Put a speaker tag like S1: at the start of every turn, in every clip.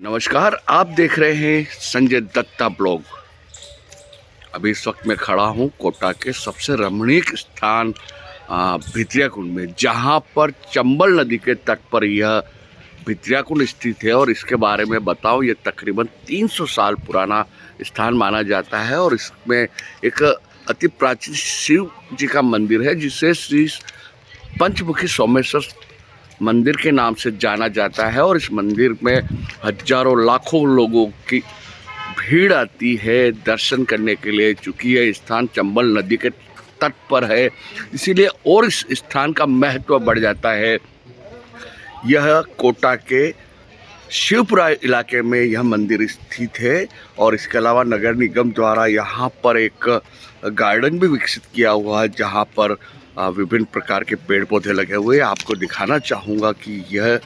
S1: नमस्कार, आप देख रहे हैं संजय दत्ता ब्लॉग। अभी इस वक्त मैं खड़ा हूं कोटा के सबसे रमणीक स्थान भित्रिया कुंड में, जहां पर चंबल नदी के तट पर यह भित्रिया कुंड स्थित है। और इसके बारे में बताऊं, यह तकरीबन 300 साल पुराना स्थान माना जाता है। और इसमें एक अति प्राचीन शिव जी का मंदिर है, जिसे श्री पंचमुखी सोमेश्वर मंदिर के नाम से जाना जाता है। और इस मंदिर में हजारों लाखों लोगों की भीड़ आती है दर्शन करने के लिए। चूँकि यह स्थान चंबल नदी के तट पर है, इसीलिए और इस स्थान का महत्व बढ़ जाता है। यह कोटा के शिवपुरा इलाके में यह मंदिर स्थित है। और इसके अलावा नगर निगम द्वारा यहाँ पर एक गार्डन भी विकसित किया हुआ है, जहाँ पर विभिन्न प्रकार के पेड़ पौधे लगे हुए हैं। आपको दिखाना चाहूँगा कि यह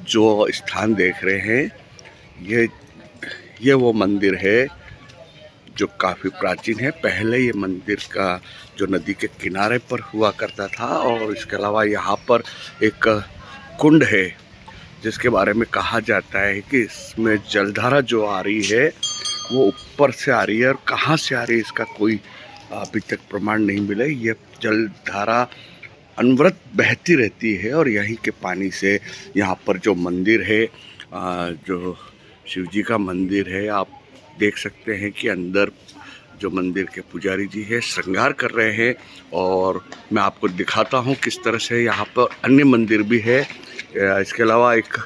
S1: जो स्थान देख रहे हैं, ये वो मंदिर है जो काफ़ी प्राचीन है। पहले ये मंदिर का जो नदी के किनारे पर हुआ करता था। और इसके अलावा यहाँ पर एक कुंड है, जिसके बारे में कहा जाता है कि इसमें जलधारा जो आ रही है वो ऊपर से आ रही है। और कहाँ से आ रही है इसका कोई अभी तक प्रमाण नहीं मिला। यह जलधारा अनवरत बहती रहती है। और यहीं के पानी से यहाँ पर जो मंदिर है, जो शिवजी का मंदिर है, आप देख सकते हैं कि अंदर जो मंदिर के पुजारी जी है श्रृंगार कर रहे हैं। और मैं आपको दिखाता हूँ किस तरह से यहाँ पर अन्य मंदिर भी है। इसके अलावा एक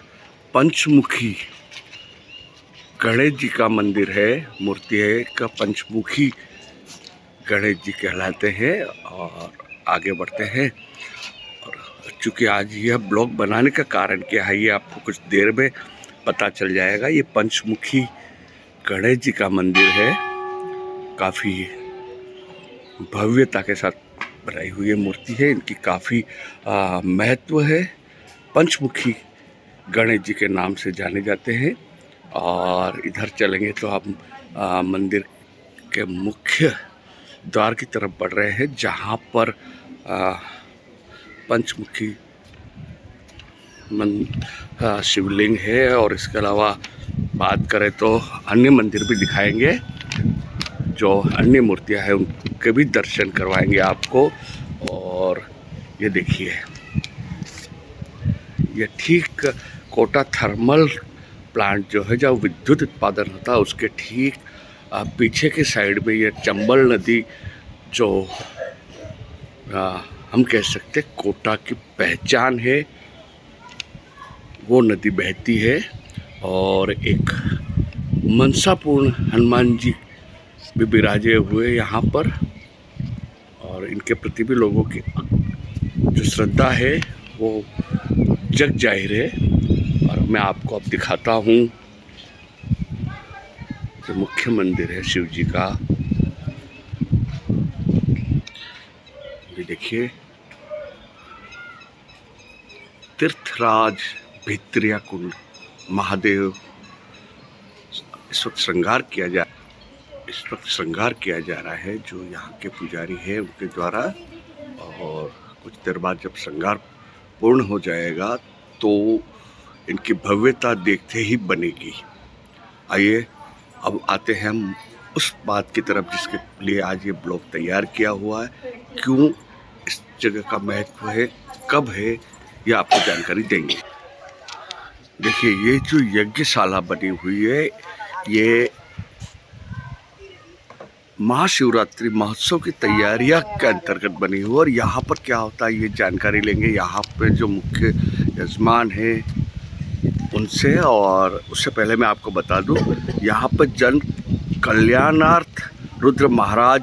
S1: पंचमुखी गणेश जी का मंदिर है, मूर्ति है, एक पंचमुखी गणेश जी कहलाते हैं। और आगे बढ़ते हैं। और चूँकि आज यह ब्लॉग बनाने का कारण क्या है, ये आपको कुछ देर में पता चल जाएगा। ये पंचमुखी गणेश जी का मंदिर है, काफ़ी भव्यता के साथ बनाई हुई मूर्ति है। इनकी काफ़ी महत्व है। पंचमुखी गणेश जी के नाम से जाने जाते हैं। और इधर चलेंगे तो आप मंदिर के मुख्य द्वार की तरफ बढ़ रहे हैं, जहाँ पर पंचमुखी शिवलिंग है। और इसके अलावा बात करें तो अन्य मंदिर भी दिखाएंगे, जो अन्य मूर्तियां हैं उनके भी दर्शन करवाएंगे आपको। और ये देखिए, ये ठीक कोटा थर्मल प्लांट जो है, जहाँ विद्युत उत्पादन होता है, उसके ठीक पीछे के साइड में ये चंबल नदी, जो हम कह सकते कोटा की पहचान है, वो नदी बहती है। और एक मनसापूर्ण हनुमान जी भी विराजे हुए यहाँ पर। और इनके प्रति भी लोगों की जो श्रद्धा है वो जग जाहिर है। और मैं आपको अब दिखाता हूँ जो मुख्य मंदिर है शिव जी का। ये देखिए, तीर्थराज भित्रिया कुंड महादेव इस वक्त श्रृंगार किया जा रहा है, जो यहाँ के पुजारी है उनके द्वारा। और कुछ देर बाद जब श्रृंगार पूर्ण हो जाएगा तो इनकी भव्यता देखते ही बनेगी। आइए अब आते हैं हम उस बात की तरफ जिसके लिए आज ये ब्लॉग तैयार किया हुआ है। क्यों इस जगह का महत्व है, कब है, ये आपको जानकारी देंगे। देखिए, ये जो यज्ञशाला बनी हुई है, ये महाशिवरात्रि महोत्सव की तैयारियां के अंतर्गत बनी हुई। और यहाँ पर क्या होता है ये जानकारी लेंगे यहाँ पे जो मुख्य यजमान है उनसे। और उससे पहले मैं आपको बता दूं, यहाँ पर जन कल्याणार्थ रुद्र महाराज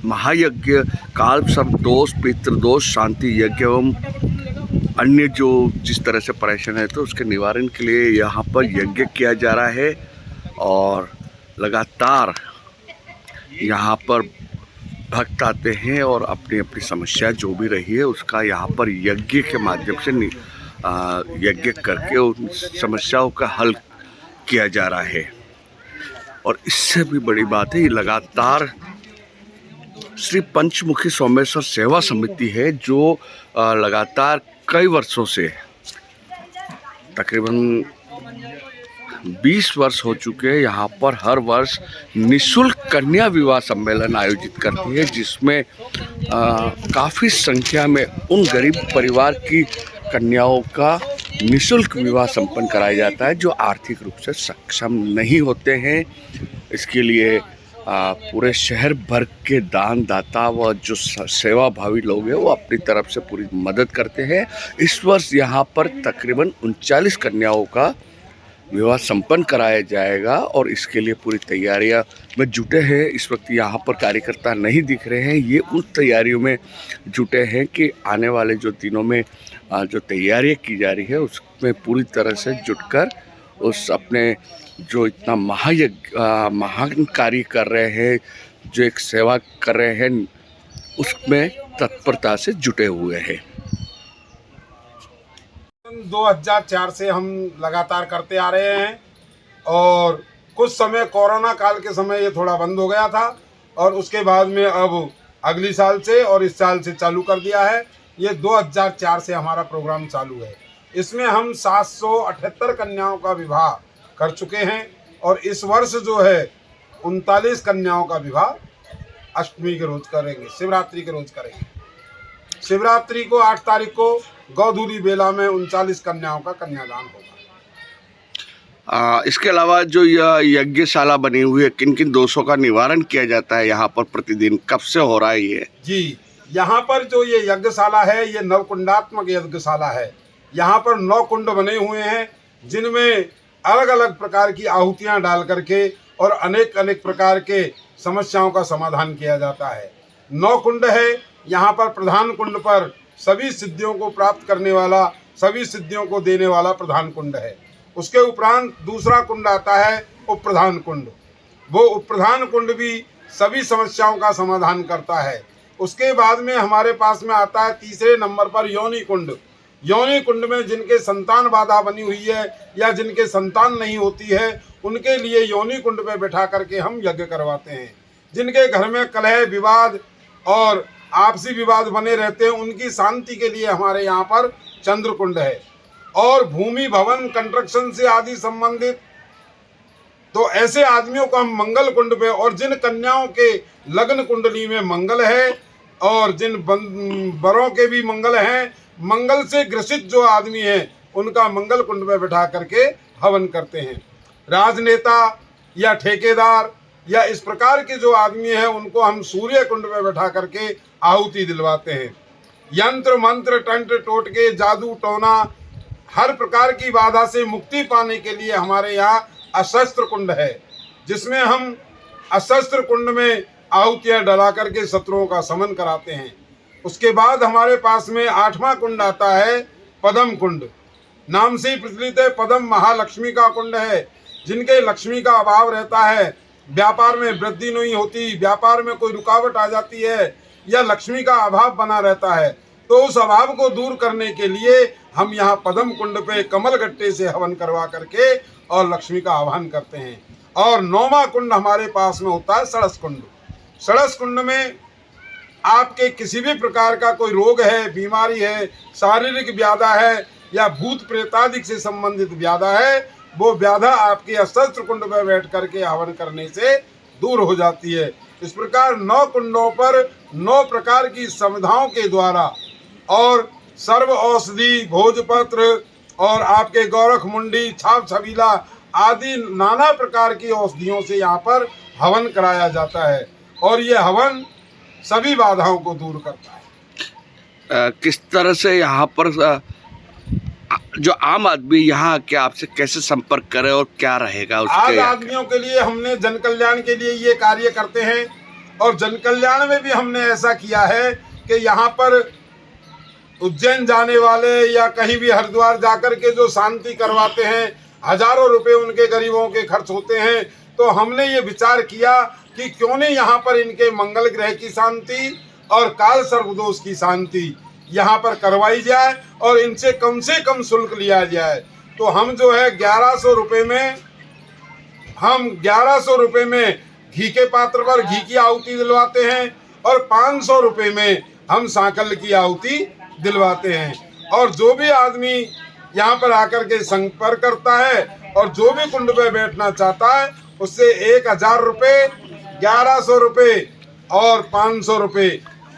S1: महायज्ञ, काल सर्प दोष, पितृदोष शांति यज्ञ एवं अन्य जो जिस तरह से परेशान है तो उसके निवारण के लिए यहाँ पर यज्ञ किया जा रहा है। और लगातार यहाँ पर भक्त आते हैं और अपनी अपनी समस्या जो भी रही है उसका यहाँ पर यज्ञ के माध्यम से यज्ञ करके उन समस्याओं का हल किया जा रहा है। और इससे भी बड़ी बात है, ये लगातार श्री पंचमुखी सोमेश्वर सेवा समिति है, जो लगातार कई वर्षों से तकरीबन 20 वर्ष हो चुके हैं। यहाँ पर हर वर्ष निःशुल्क कन्या विवाह सम्मेलन आयोजित करती है, जिसमें काफ़ी संख्या में उन गरीब परिवार की कन्याओं का निःशुल्क विवाह संपन्न कराया जाता है जो आर्थिक रूप से सक्षम नहीं होते हैं। इसके लिए पूरे शहर भर के दानदाता व जो सेवा भावी लोग हैं वो अपनी तरफ से पूरी मदद करते हैं। इस वर्ष यहाँ पर तकरीबन 39 कन्याओं का विवाह संपन्न कराया जाएगा और इसके लिए पूरी तैयारियां में जुटे हैं। इस वक्त यहाँ पर कार्यकर्ता नहीं दिख रहे हैं, ये उन तैयारियों में जुटे हैं कि आने वाले जो दिनों में जो तैयारियां की जा रही है उसमें पूरी तरह से जुटकर उस अपने जो इतना महान कार्य कर रहे हैं, जो एक सेवा कर रहे हैं, उसमें तत्परता से जुटे हुए हैं।
S2: 2004 से हम लगातार करते आ रहे हैं और कुछ समय कोरोना काल के समय ये थोड़ा बंद हो गया था और उसके बाद में अब अगली साल से और इस साल से चालू कर दिया है। ये 2004 से हमारा प्रोग्राम चालू है। इसमें हम 778 कन्याओं का विवाह कर चुके हैं और इस वर्ष जो है 39 कन्याओं का विवाह अष्टमी के रोज करेंगे, शिवरात्रि के रोज करेंगे। शिवरात्रि को 8 तारीख को गौधूली बेला में 39 कन्याओं का कन्यादान होगा।
S1: इसके अलावा जो यह यज्ञशाला बनी हुई है, किन किन दोषों का निवारण किया जाता है यहाँ पर प्रतिदिन, कब से हो रहा है ये?
S2: जी, यहाँ पर जो ये यज्ञशाला है ये नवकुंडात्मक यज्ञशाला है। यहाँ पर 9 कुंड बने हुए हैं जिनमें अलग अलग प्रकार की आहुतियाँ डाल करके और अनेक अनेक प्रकार के समस्याओं का समाधान किया जाता है। 9 कुंड है। यहाँ पर प्रधान कुंड पर सभी सिद्धियों को प्राप्त करने वाला, सभी सिद्धियों को देने वाला प्रधान कुंड है। उसके उपरांत दूसरा कुंड आता है उप प्रधान कुंड। वो उप प्रधान कुंड भी सभी समस्याओं का समाधान करता है। उसके बाद में हमारे पास में आता है तीसरे नंबर पर योनि कुंड। योनि कुंड में जिनके संतान बाधा बनी हुई है या जिनके संतान नहीं होती है उनके लिए योनि कुंड में बैठा करके हम यज्ञ करवाते हैं। जिनके घर में कलह विवाद और आपसी विवाद बने रहते हैं उनकी शांति के लिए हमारे यहाँ पर चंद्र कुंड है। और भूमि भवन कंस्ट्रक्शन से आदि संबंधित तो ऐसे आदमियों को हम मंगल कुंड पे, और जिन कन्याओं के लग्न कुंडली में मंगल है और जिन बरों के भी मंगल हैं, मंगल से ग्रसित जो आदमी हैं उनका मंगल कुंड में बैठा करके हवन करते हैं। राजनेता या ठेकेदार या इस प्रकार के जो आदमी हैं उनको हम सूर्य कुंड में बैठा करके आहुति दिलवाते हैं। यंत्र मंत्र तंत्र टोटके जादू टोना हर प्रकार की बाधा से मुक्ति पाने के लिए हमारे यहाँ अशस्त्र कुंड है, जिसमें हम अशस्त्र कुंड में आहुतियाँ डला करके शत्रुओं का समन कराते हैं। उसके बाद हमारे पास में 8वां कुंड आता है पद्म कुंड। नाम से ही प्रचलित है। पद्म महालक्ष्मी का कुंड है। जिनके लक्ष्मी का अभाव रहता है, व्यापार में वृद्धि नहीं होती, व्यापार में कोई रुकावट आ जाती है या लक्ष्मी का अभाव बना रहता है, तो उस अभाव को दूर करने के लिए हम यहाँ पद्म कुंड पे कमल गट्टे से हवन करवा करके और लक्ष्मी का आह्वान करते हैं। और 9वां कुंड हमारे पास में होता है सड़स कुंड। सड़स कुंड में आपके किसी भी प्रकार का कोई रोग है, बीमारी है, शारीरिक व्याधा है या भूत प्रेतादि से संबंधित व्याधा है, वो व्याधा आपके अशस्त्र कुंड में बैठ करके हवन करने से दूर हो जाती है। इस प्रकार 9 कुंडों पर 9 प्रकार की संविधाओं के द्वारा और सर्व औषधि भोजपत्र और आपके गौरख मुंडी छाप छबीला आदि नाना प्रकार की औषधियों से यहाँ पर हवन कराया जाता है और ये हवन सभी बाधाओं को दूर करता है।
S1: किस तरह से यहाँ पर जो आम आदमी यहाँ के आपसे कैसे संपर्क करे और क्या रहेगा उसके?
S2: आम आदमियों के लिए हमने जन कल्याण के लिए ये कार्य करते हैं और जन कल्याण में भी हमने ऐसा किया है कि यहाँ पर उज्जैन जाने वाले या कहीं भी हरिद्वार जाकर के जो शांति करवाते हैं, हजारों रुपए उनके गरीबों के खर्च होते हैं, तो हमने ये विचार किया कि क्यों नहीं यहाँ पर इनके मंगल ग्रह की शांति और काल सर्वदोष की शांति यहाँ पर करवाई जाए और इनसे कम शुल्क लिया जाए। तो हम जो है 1100 रुपये में, हम 1100 रुपये में घी के पात्र पर घी की आहुति दिलवाते हैं और 500 रुपये में हम सांकल की आहुति दिलवाते हैं। और जो भी आदमी यहाँ पर आकर के संपर्क करता है और जो भी कुंड पे बैठना चाहता है उससे 1000 रुपये, 1100 रुपये और 500 रुपये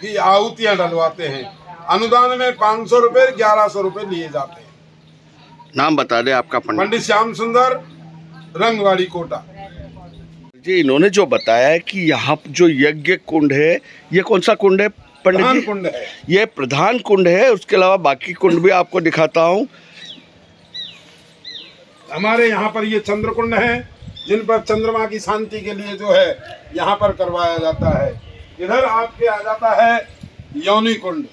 S2: की आहुतियाँ डलवाते हैं। अनुदान में 500 रुपये, 1100 रुपये लिए जाते हैं।
S1: नाम बता दें आपका पंडित।
S2: पंडित श्याम सुंदर, रंगवाड़ी कोटा
S1: जी। इन्होंने जो बताया है कि यहाँ जो यज्ञ कुंड है, ये कौन सा कुंड है पंडित
S2: प्रधान
S1: जी?
S2: कुंड है।
S1: ये प्रधान कुंड है। उसके अलावा बाकी कुंड भी आपको दिखाता हूँ।
S2: हमारे यहाँ पर ये चंद्र कुंड है, जिन पर चंद्रमा की शांति के लिए जो है यहाँ पर करवाया जाता है। इधर आपके आ जाता है योनि कुंड,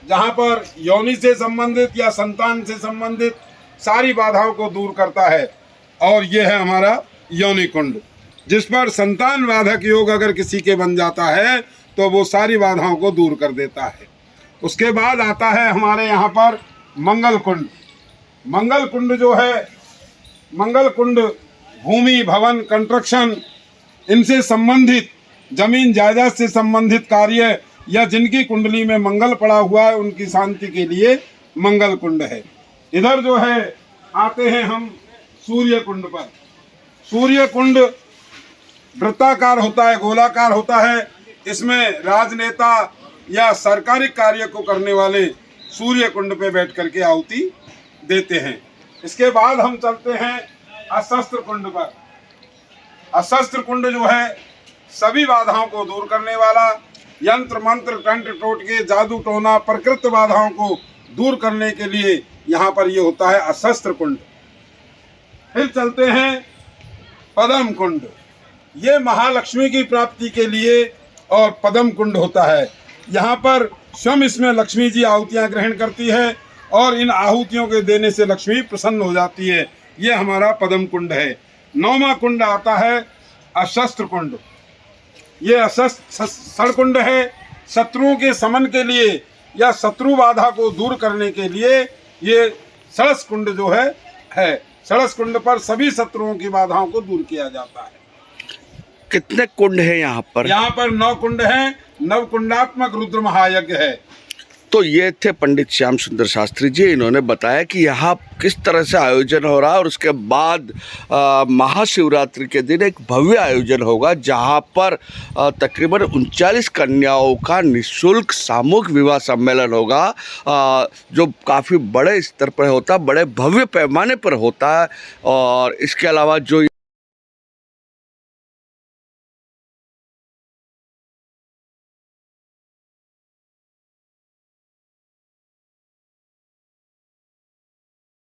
S2: जहाँ पर योनि से संबंधित या संतान से संबंधित सारी बाधाओं को दूर करता है। और ये है हमारा योनि कुंड, जिस पर संतान बाधक योग अगर किसी के बन जाता है तो वो सारी बाधाओं को दूर कर देता है। उसके बाद आता है हमारे यहाँ पर मंगल कुंड। मंगल कुंड जो है, मंगल कुंड भूमि, भवन, कंस्ट्रक्शन, इनसे संबंधित, जमीन जायदाद से संबंधित कार्य या जिनकी कुंडली में मंगल पड़ा हुआ है उनकी शांति के लिए मंगल कुंड है। इधर जो है आते हैं हम सूर्य कुंड पर। सूर्य कुंड वृत्ताकार होता है, गोलाकार होता है। इसमें राजनेता या सरकारी कार्य को करने वाले सूर्य कुंड पे बैठ करके आहुति देते हैं। इसके बाद हम चलते हैं अशस्त्र कुंड पर। अशस्त्र कुंड जो है सभी बाधाओं को दूर करने वाला, यंत्र मंत्र तंत्र टोटके जादू टोना प्रकृत बाधाओं को दूर करने के लिए यहाँ पर ये होता है अशस्त्र कुंड। फिर चलते हैं पद्म कुंड। ये महालक्ष्मी की प्राप्ति के लिए और पद्म कुंड होता है। यहाँ पर स्वयं इसमें लक्ष्मी जी आहुतियाँ ग्रहण करती है और इन आहुतियों के देने से लक्ष्मी प्रसन्न हो जाती है। ये हमारा पद्म कुंड है। 9वां कुंड आता है अशस्त्र कुंड। ये अशस्त्र कुंड है। शत्रुओं के समन के लिए या शत्रु बाधा को दूर करने के लिए ये सड़स कुंड जो है। सड़स कुंड पर सभी शत्रुओं की बाधाओं को दूर किया जाता है।
S1: कितने कुंड है यहाँ पर?
S2: यहाँ पर 9 कुंड हैं। नवकुंडात्मक रुद्र महायज्ञ है।
S1: तो ये थे पंडित श्याम सुंदर शास्त्री जी। इन्होंने बताया कि यहाँ किस तरह से आयोजन हो रहा है और उसके बाद महाशिवरात्रि के दिन एक भव्य आयोजन होगा, जहाँ पर तकरीबन 39 कन्याओं का निःशुल्क सामूहिक विवाह सम्मेलन होगा, जो काफ़ी बड़े स्तर पर होता है, बड़े भव्य पैमाने पर होता है। और इसके अलावा जो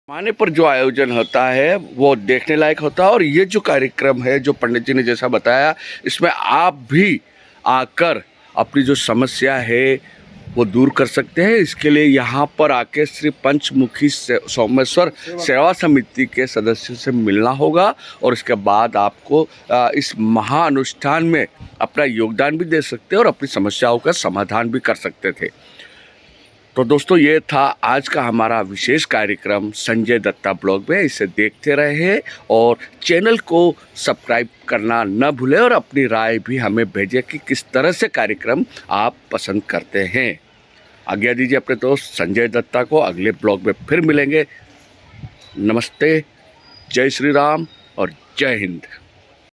S1: माने पर जो आयोजन होता है वो देखने लायक होता है। और ये जो कार्यक्रम है, जो पंडित जी ने जैसा बताया, इसमें आप भी आकर अपनी जो समस्या है वो दूर कर सकते हैं। इसके लिए यहाँ पर आके श्री पंचमुखी सोमेश्वर सेवा समिति के सदस्यों से मिलना होगा और इसके बाद आपको इस महाअनुष्ठान में अपना योगदान भी दे सकते हैं और अपनी समस्याओं का समाधान भी कर सकते थे। तो दोस्तों, ये था आज का हमारा विशेष कार्यक्रम संजय दत्ता ब्लॉग में। इसे देखते रहे और चैनल को सब्सक्राइब करना न भूलें और अपनी राय भी हमें भेजें कि किस तरह से कार्यक्रम आप पसंद करते हैं। आज्ञा दीजिए अपने दोस्त संजय दत्ता को। अगले ब्लॉग में फिर मिलेंगे। नमस्ते, जय श्री राम और जय हिंद।